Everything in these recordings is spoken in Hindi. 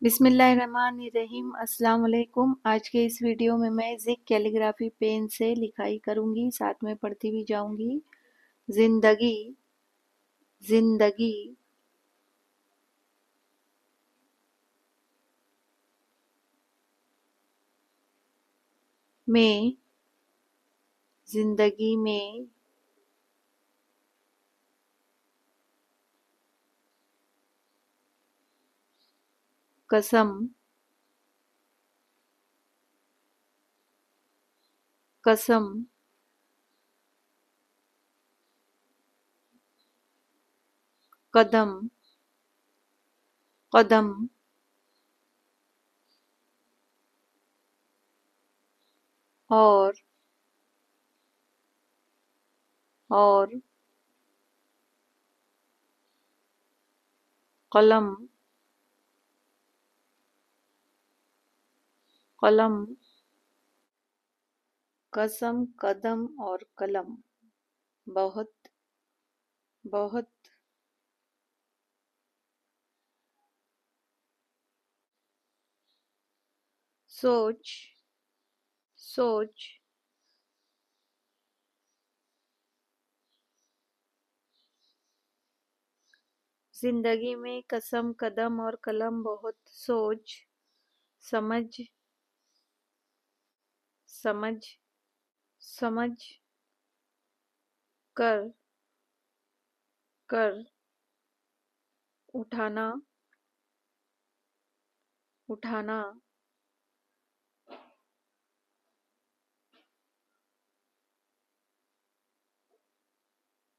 बिस्मिल्लाहिर्रहमानिर्रहीम। अस्सलाम वालेकुम। आज के इस वीडियो में मैं जिग कैलीग्राफी पेन से लिखाई करूंगी, साथ में पढ़ती भी जाऊंगी। जिंदगी जिंदगी में जिंदगी में कसम कसम कदम कदम और और कलम कलम कसम कदम और कलम। बहुत बहुत सोच सोच जिंदगी में कसम कदम और कलम। बहुत सोच समझ समझ समझ कर कर उठाना उठाना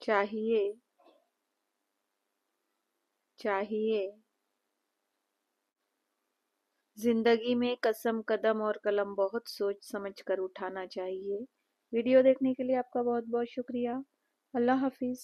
चाहिए चाहिए। जिंदगी में कसम कदम और कलम बहुत सोच समझ कर उठाना चाहिए। वीडियो देखने के लिए आपका बहुत बहुत शुक्रिया। अल्लाह हाफिज।